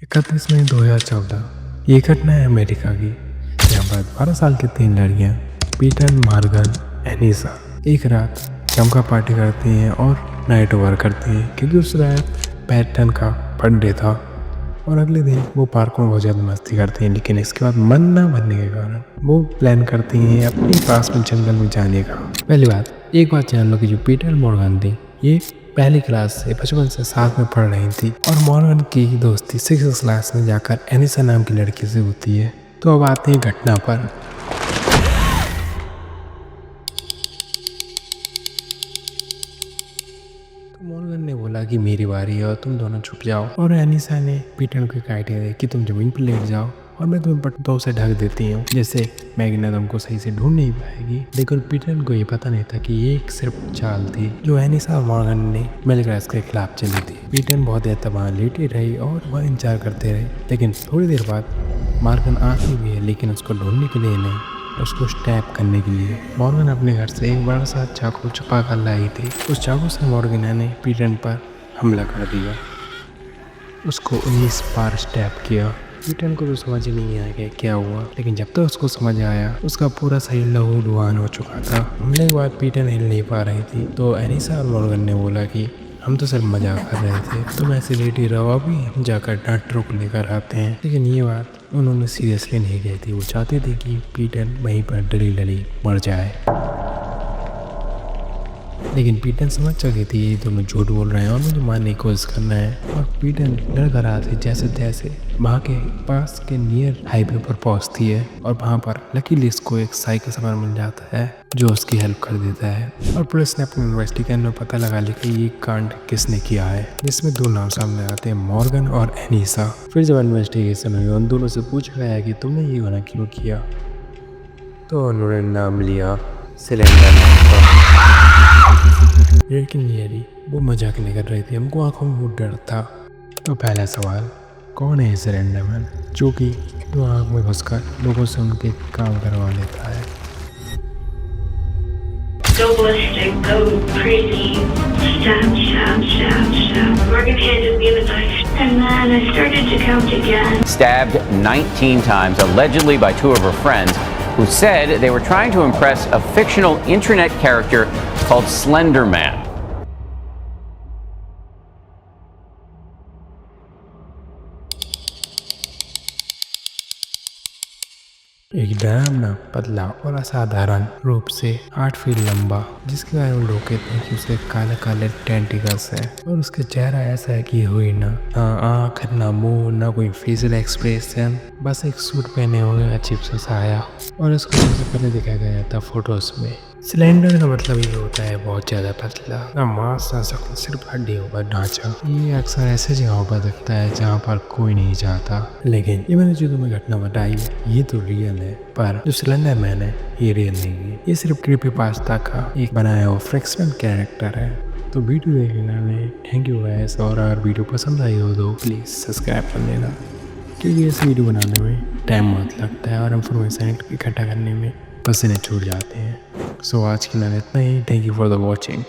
31 मई 2014 ये घटना है अमेरिका की, जहाँ पर 12 साल की 3 लड़कियाँ पीटर, मॉर्गन, एनिसा एक रात जमकर पार्टी करती हैं और नाइट ओवर करती हैं क्योंकि उस रात पैटर्न का बर्थडे था और अगले दिन वो पार्क में बहुत ज़्यादा मस्ती करती हैं। लेकिन इसके बाद मन ना बनने के कारण वो प्लान करती हैं अपने पास में जंगल में जाने का। पहली बात एक बात जान लो कि जो पीटर मॉर्गन थी ये पहली क्लास से बचपन से साथ में पढ़ रही थी और मॉर्गन की दोस्ती 6th क्लास में जाकर एनिसा नाम की लड़की से होती है। तो अब आते हैं घटना पर। तो मॉर्गन ने बोला कि मेरी बारी है और तुम दोनों छुप जाओ, और एनिसा ने पीटर को एक आइडिया दी कि तुम जमीन पर लेट जाओ और मैं तुम्हें पट्टों से ढक देती हूँ, जैसे मैग्ना तुमको सही से ढूंढ नहीं पाएगी। लेकिन पीटर को ये पता नहीं था कि ये एक सिर्फ चाल थी जो एनिसा और मॉर्गन ने मिलकर के खिलाफ चली थी। पीटर बहुत देर तक वहाँ लेटे रही और वह इंतजार करते रहे, लेकिन थोड़ी देर बाद मॉर्गन आती भी है, लेकिन उसको ढूंढने के लिए नहीं, उसको स्टैप करने के लिए। मॉर्गन अपने घर से एक बड़ा सा चाकू छुपा कर लाई थी। उस चाकू से मॉर्गन ने पीटर पर हमला कर दिया, उसको 19 बार स्टैप किया। पीटर को तो समझ ही नहीं आया क्या हुआ, लेकिन जब तक उसको समझ आया उसका पूरा शरीर लहू लुहान हो चुका था। हमले के बाद पीटर हिल नहीं पा रही थी, तो एनिसा और मॉर्गन ने बोला कि हम तो सिर्फ मजाक कर रहे थे, तुम ऐसे लेटी रहो, अभी हम जाकर डॉक्टरों को लेकर आते हैं। लेकिन ये बात उन्होंने सीरियसली नहीं ली थी। वो चाहते थे कि पीटर वहीं पर डली डली मर जाए। लेकिन पीटर समझ चुकी थी ये दोनों झूठ बोल रहे हैं और मुझे मारने की कोशिश करना है, और पीटर डर कर रहा था। जैसे तैसे वहाँ के पास के नियर हाईवे पर पहुँचती है और वहाँ पर लकीली इसको एक साइकिल सवार मिल जाता है जो उसकी हेल्प कर देता है, और पुलिस ने अपनी इन्वेस्टिगेशन में पता लगा लिया कि ये कांड किसने किया है, जिसमें 2 नाम सामने आते हैं, मॉर्गन और एनिसा। फिर जब इन्वेस्टिगेशन हुई उन दोनों से पूछा गया कि तुमने ये वाला क्यों किया, तो उन्होंने नाम लिया सिलेंडर। लेकिन ये वो मजाक नहीं कर रही थी, हमको आंखों में बहुत डर था। तो पहला सवाल, कौन है सिलेंडर मैन जो कि 2 आँख में घुसकर लोगों से उनके काम करवा लेता है। Go ballistic, go crazy, stab, stab, stab, stab. Morgan handed me the knife, and then I started to count again. Stabbed 19 times, allegedly by 2 of her friends, who said they were trying to impress a fictional internet character called Slender Man. एक डरावना, पतला और असाधारण रूप से 8 feet लंबा, जिसके बारे में लोग कहते हैं कि उसके काले काले टेंटिकल्स है, और उसका चेहरा ऐसा है कि हुई ना आँख, ना मुंह, ना कोई फेशियल एक्सप्रेशन, बस एक सूट पहने हुए अजीब सा साया। और इसको सबसे पहले दिखाया गया था फोटोज में। सिलेंडर का मतलब ये होता है बहुत ज़्यादा पतला, ना मांस ना शक्ल, सिर्फ हड्डियों का ढांचा। ये अक्सर ऐसे जगहों पर दिखता है जहाँ पर कोई नहीं जाता। लेकिन ये मैंने जो तुम्हें घटना बताई ये तो रियल है, पर जो सिलेंडर मैन है ये रियल नहीं है, ये सिर्फ क्रीपीपास्ता का एक बनाया हुआ फिक्शनल कैरेक्टर है। तो वीडियो देखने में थैंक यू गाइस, और अगर वीडियो पसंद आई हो तो प्लीज़ सब्सक्राइब कर लेना, क्योंकि इस वीडियो बनाने में टाइम बहुत लगता है और इन्फॉर्मेशन इकट्ठा करने में पसीने छूट जाते हैं। सो आज के लिए इतना ही। Thank you for the watching.